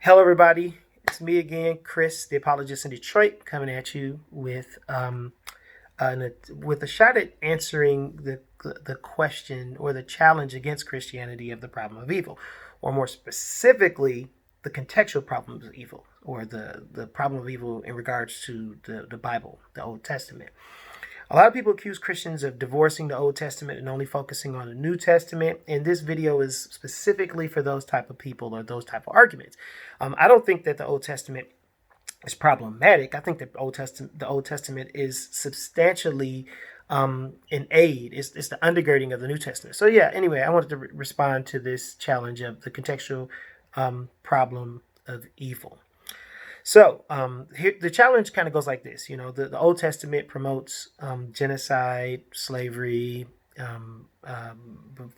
Hello, everybody. It's me again, Chris, the apologist in Detroit, coming at you with a shot at answering the question or the challenge against Christianity of the problem of evil, or more specifically, the contextual problems of evil, or the problem of evil in regards to the Bible, the Old Testament. A lot of people accuse Christians of divorcing the Old Testament and only focusing on the New Testament. And this video is specifically for those type of people or those type of arguments. I don't think that the Old Testament is problematic. I think that the Old Testament is substantially an aid. It's the undergirding of the New Testament. So yeah. Anyway, I wanted to respond to this challenge of the contextual problem of evil. So here, the challenge kind of goes like this. The Old Testament promotes genocide, slavery,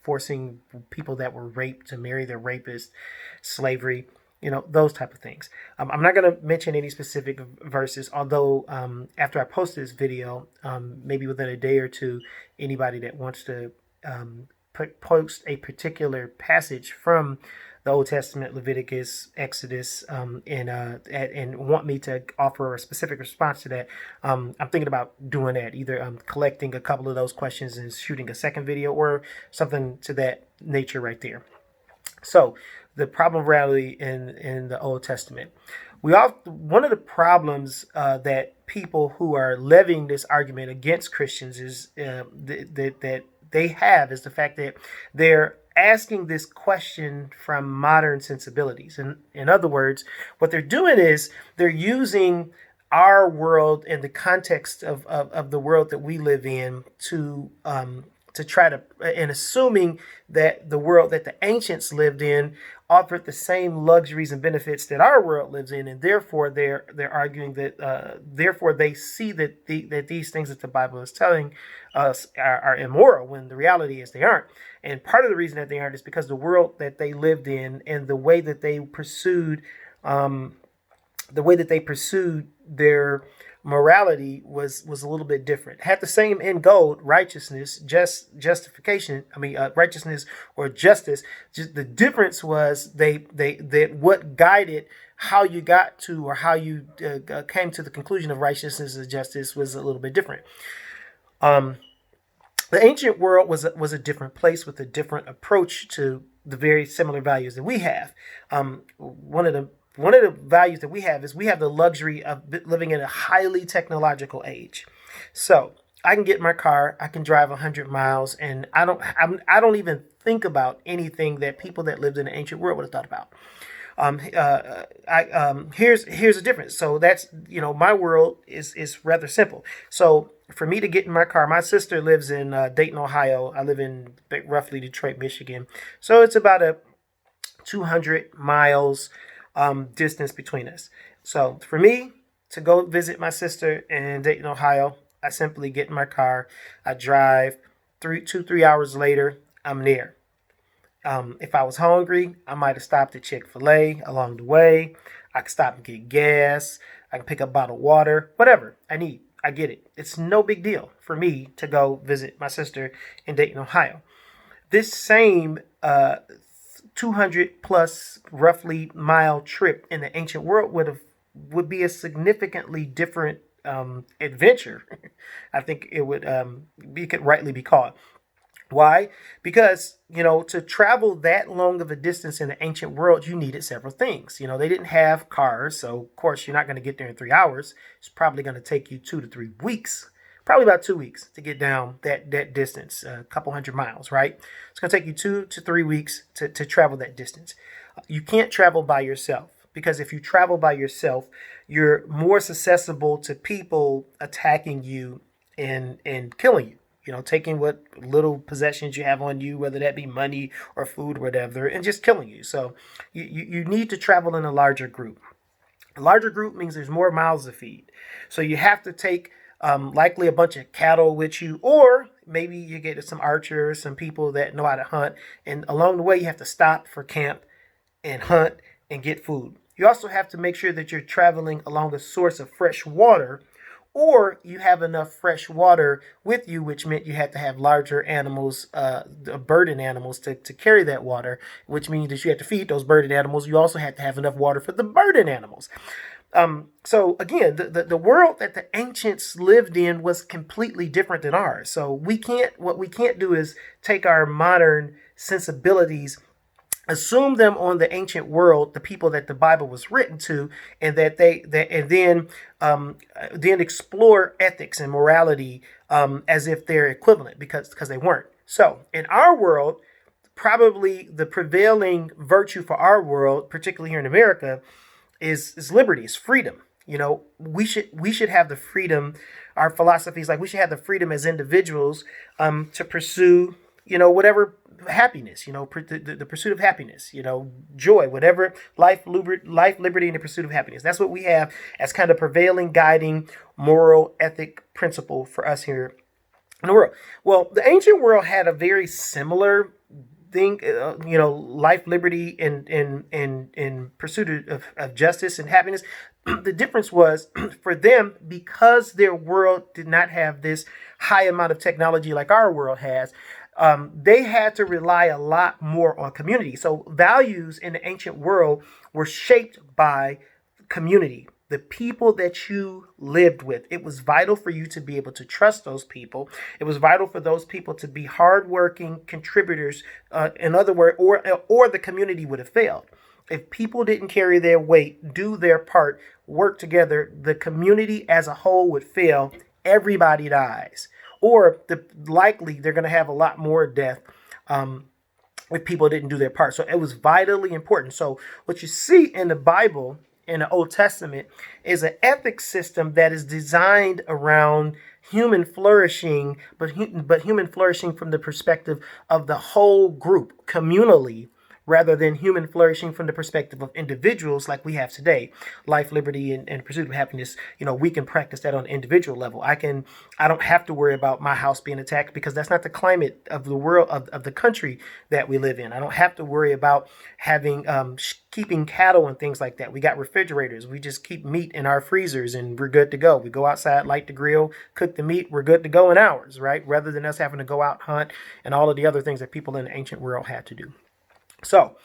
forcing people that were raped to marry their rapist, slavery, those type of things. I'm not going to mention any specific verses, although after I post this video, maybe within a day or two, anybody that wants to post a particular passage from the Old Testament, Leviticus, Exodus, and want me to offer a specific response to that, I'm thinking about doing that, either collecting a couple of those questions and shooting a second video or something to that nature right there. So the problem of morality in the Old Testament. One of the problems that people who are levying this argument against Christians is that they have is the fact that they're asking this question from modern sensibilities. And in other words, what they're doing is they're using our world in the context of the world that we live in to try to, and assuming that the world that the ancients lived in offered the same luxuries and benefits that our world lives in, and therefore they're arguing that therefore they see that that these things that the Bible is telling us are immoral, when the reality is they aren't. And part of the reason that they aren't is because the world that they lived in and the way that they pursued their morality was a little bit different. Had the same end goal, righteousness, justification. Righteousness or justice. Just the difference was that what guided how you got to, or how you came to the conclusion of righteousness and justice was a little bit different. The ancient world was a different place with a different approach to the very similar values that we have. One of the values that we have is we have the luxury of living in a highly technological age. So I can get in my car, I can drive 100 miles, and I don't even think about anything that people that lived in the ancient world would have thought about. Here's a difference. So that's, my world is rather simple. So for me to get in my car, my sister lives in Dayton, Ohio. I live in roughly Detroit, Michigan. So it's about a 200 miles distance between us. So for me to go visit my sister in Dayton, Ohio, I simply get in my car, I drive 3 hours later, I'm there. If I was hungry, I might have stopped at Chick-fil-A along the way. I could stop and get gas. I can pick up a bottle of water, whatever I need. I get it. It's no big deal for me to go visit my sister in Dayton, Ohio. This same 200 plus roughly mile trip in the ancient world would be a significantly different adventure. I think it could rightly be called. Why? Because, to travel that long of a distance in the ancient world, you needed several things. They didn't have cars, so of course you're not going to get there in 3 hours. It's probably going to take you 2 to 3 weeks, probably about 2 weeks to get down that distance, a couple hundred miles, right? It's going to take you 2 to 3 weeks to travel that distance. You can't travel by yourself, because if you travel by yourself, you're more susceptible to people attacking you and killing you. Taking what little possessions you have on you, whether that be money or food or whatever, and just killing you. So you need to travel in a larger group. A larger group means there's more mouths to feed. So you have to take likely a bunch of cattle with you, or maybe you get some archers, some people that know how to hunt. And along the way, you have to stop for camp and hunt and get food. You also have to make sure that you're traveling along a source of fresh water, or you have enough fresh water with you, which meant you had to have larger animals, burden animals to carry that water, which means that you had to feed those burden animals. You also had to have enough water for the burden animals. So again, the world that the ancients lived in was completely different than ours. So what we can't do is take our modern sensibilities, assume them on the ancient world, the people that the Bible was written to, and then explore ethics and morality as if they're equivalent, because they weren't. So in our world, probably the prevailing virtue for our world, particularly here in America, is liberty, is freedom. We should have the freedom. Our philosophy is like we should have the freedom as individuals to pursue whatever happiness, the pursuit of happiness, joy, whatever, life, liberty, and the pursuit of happiness. That's what we have as kind of prevailing, guiding, moral, ethic principle for us here in the world. Well, the ancient world had a very similar thing, life, liberty, and pursuit of justice and happiness. The difference was for them, because their world did not have this high amount of technology like our world has. They had to rely a lot more on community. So values in the ancient world were shaped by community, the people that you lived with. It was vital for you to be able to trust those people. It was vital for those people to be hardworking contributors. In other words, or the community would have failed. If people didn't carry their weight, do their part, work together, the community as a whole would fail. Everybody dies. Or likely they're going to have a lot more death if people didn't do their part. So it was vitally important. So what you see in the Bible, in the Old Testament, is an ethics system that is designed around human flourishing, but human flourishing from the perspective of the whole group, communally, rather than human flourishing from the perspective of individuals like we have today. Life, liberty, and pursuit of happiness, we can practice that on an individual level. I don't have to worry about my house being attacked because that's not the climate of the world, of the country that we live in. I don't have to worry about having keeping cattle and things like that. We got refrigerators. We just keep meat in our freezers and we're good to go. We go outside, light the grill, cook the meat. We're good to go in hours, right? Rather than us having to go out, hunt, and all of the other things that people in the ancient world had to do. So,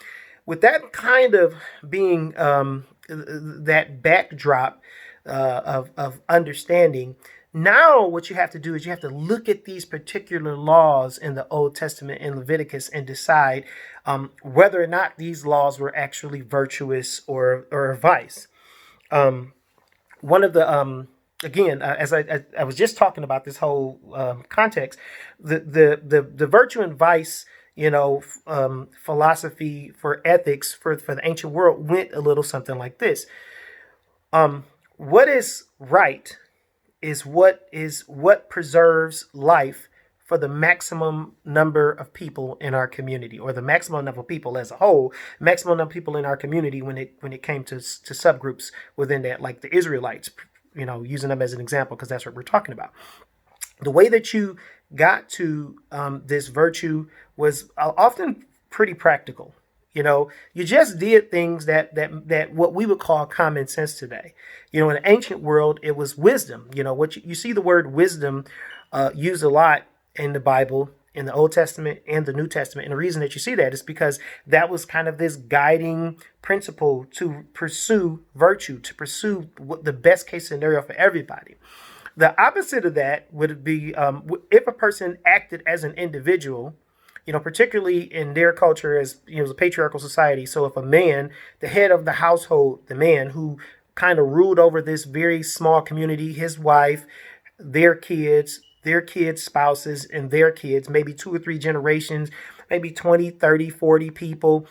with that kind of being that backdrop of understanding, now what you have to do is you have to look at these particular laws in the Old Testament in Leviticus and decide whether or not these laws were actually virtuous or a vice. One of the again, as I was just talking about this whole context, the virtue and vice, philosophy for ethics for the ancient world went a little something like this. What is right is what preserves life for the maximum number of people in our community, or the maximum number of people as a whole, maximum number of people in our community when it came to subgroups within that, like the Israelites, using them as an example because that's what we're talking about. The way that you got to this virtue was often pretty practical. You just did things that what we would call common sense today. In the ancient world, it was wisdom. What you see the word wisdom used a lot in the Bible, in the Old Testament and the New Testament. And the reason that you see that is because that was kind of this guiding principle to pursue virtue, to pursue the best case scenario for everybody. The opposite of that would be if a person acted as an individual, particularly in their culture as a patriarchal society. So if a man, the head of the household, the man who kind of ruled over this very small community, his wife, their kids, spouses, and their kids, maybe 2 or 3 generations, maybe 20, 30, 40 people.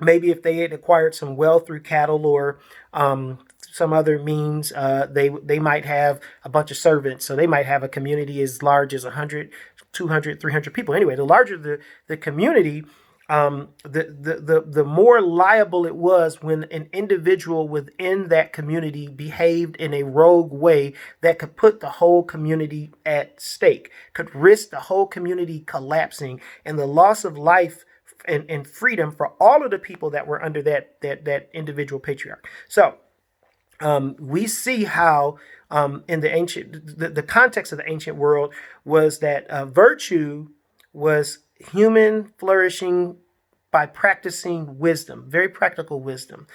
Maybe if they had acquired some wealth through cattle or some other means, they might have a bunch of servants. So they might have a community as large as 100, 200, 300 people. Anyway, the larger the community, the more liable it was when an individual within that community behaved in a rogue way that could put the whole community at stake, could risk the whole community collapsing and the loss of life and freedom for all of the people that were under that individual patriarch. So we see how in the ancient, the context of the ancient world was that virtue was human flourishing by practicing wisdom, very practical wisdom.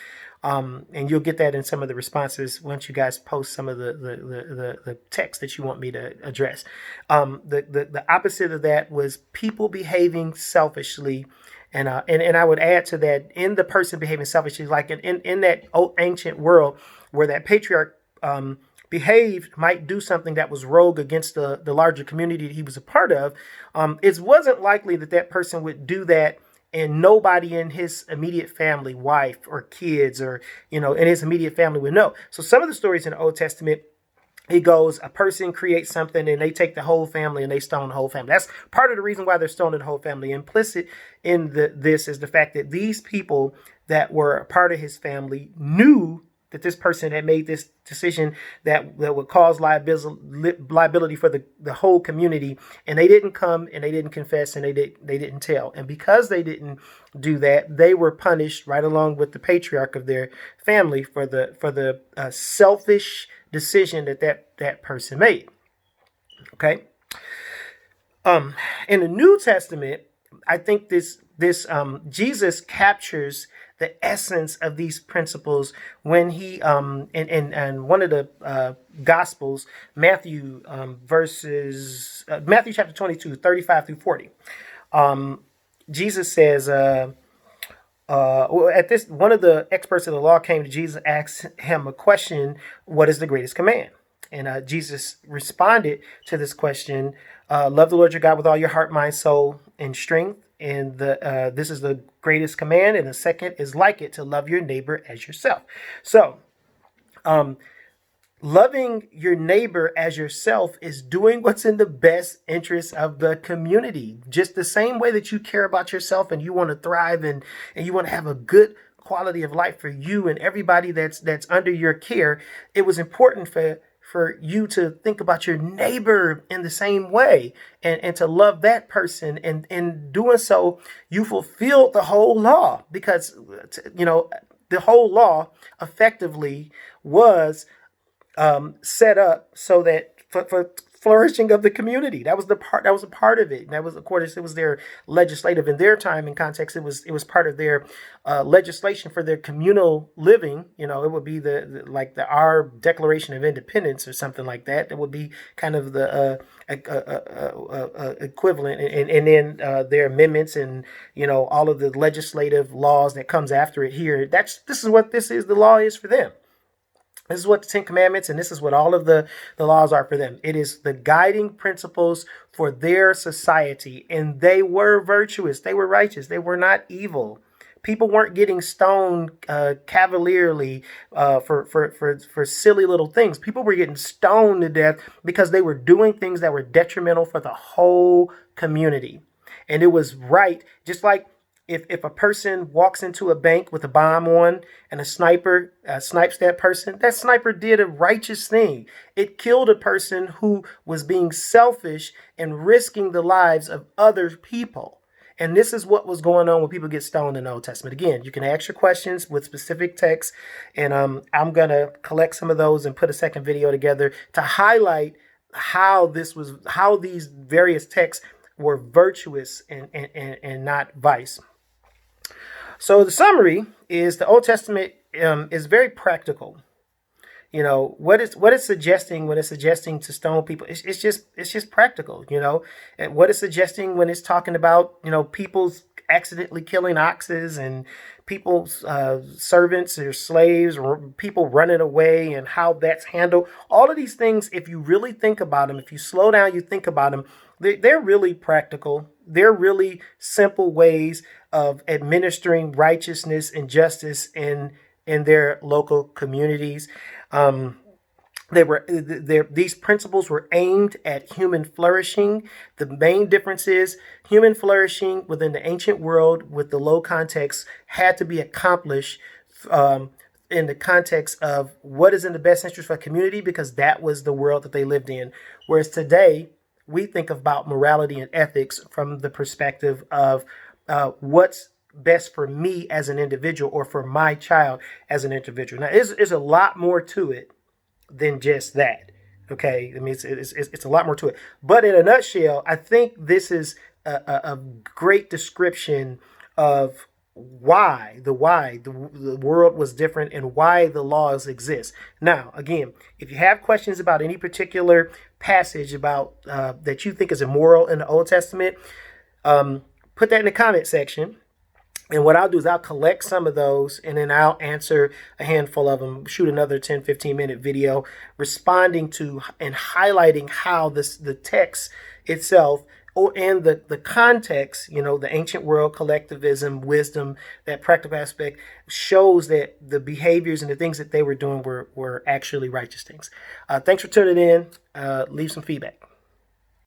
And you'll get that in some of the responses once you guys post some of the text that you want me to address. The opposite of that was people behaving selfishly. And I would add to that, in the person behaving selfishly, like in that old ancient world where that patriarch behaved, might do something that was rogue against the larger community that he was a part of, it wasn't likely that that person would do that and nobody in his immediate family, wife or kids, or in his immediate family would know. So some of the stories in the Old Testament, it goes, a person creates something and they take the whole family and they stone the whole family. That's part of the reason why they're stoning the whole family. Implicit in this is the fact that these people that were a part of his family knew that this person had made this decision that would cause liability for the whole community, and they didn't come and they didn't confess and they didn't tell. And because they didn't do that, they were punished right along with the patriarch of their family for the selfish decision that person made. Okay. In the New Testament, I think this Jesus captures the essence of these principles when he in one of the Gospels, Matthew Matthew chapter 22, 35 through 40. Jesus says, at this, one of the experts of the law came to Jesus, asked him a question: "What is the greatest command?" And Jesus responded to this question: "Love the Lord your God with all your heart, mind, soul, and strength. And this is the greatest command. And the second is like it, to love your neighbor as yourself." So, loving your neighbor as yourself is doing what's in the best interest of the community. Just the same way that you care about yourself and you want to thrive and you want to have a good quality of life for you and everybody that's under your care, it was important for you to think about your neighbor in the same way and to love that person. And in doing so, you fulfill the whole law, because, the whole law effectively was set up so that for flourishing of the community. That was a part of it. And that was, of course, it was their legislative in their time and context. It was part of their legislation for their communal living. It would be our Declaration of Independence or something like that. That would be kind of the equivalent, and then their amendments and all of the legislative laws that comes after it here. This is what the law is for them. This is what the Ten Commandments, and this is what all of the laws are for them. It is the guiding principles for their society, and they were virtuous. They were righteous. They were not evil. People weren't getting stoned cavalierly for silly little things. People were getting stoned to death because they were doing things that were detrimental for the whole community. And it was right, just like if a person walks into a bank with a bomb on and a sniper snipes that person, that sniper did a righteous thing. It killed a person who was being selfish and risking the lives of other people. And this is what was going on when people get stoned in the Old Testament. Again, you can ask your questions with specific texts, and I'm going to collect some of those and put a second video together to highlight how these various texts were virtuous and not vice. So the summary is the Old Testament is very practical. What it's suggesting when it's suggesting to stone people, it's just practical. And what it's suggesting when it's talking about people's accidentally killing oxes and people's servants or slaves or people running away and how that's handled. All of these things, if you really think about them, if you slow down, you think about them, they're really practical. They're really simple ways of administering righteousness and justice in their local communities. These principles were aimed at human flourishing. The main difference is human flourishing within the ancient world with the low context had to be accomplished in the context of what is in the best interest for a community, because that was the world that they lived in. Whereas today, we think about morality and ethics from the perspective of what's best for me as an individual or for my child as an individual. Now, it's a lot more to it than just that. Okay, I mean it's a lot more to it. But in a nutshell, I think this is a great description of why the world was different and why the laws exist. Now, again, if you have questions about any particular passage about that you think is immoral in the Old Testament, put that in the comment section. And what I'll do is I'll collect some of those and then I'll answer a handful of them, shoot another 10, 15-minute video responding to and highlighting how the text itself and the context, the ancient world, collectivism, wisdom, that practical aspect shows that the behaviors and the things that they were doing were actually righteous things. Thanks for tuning in. Leave some feedback.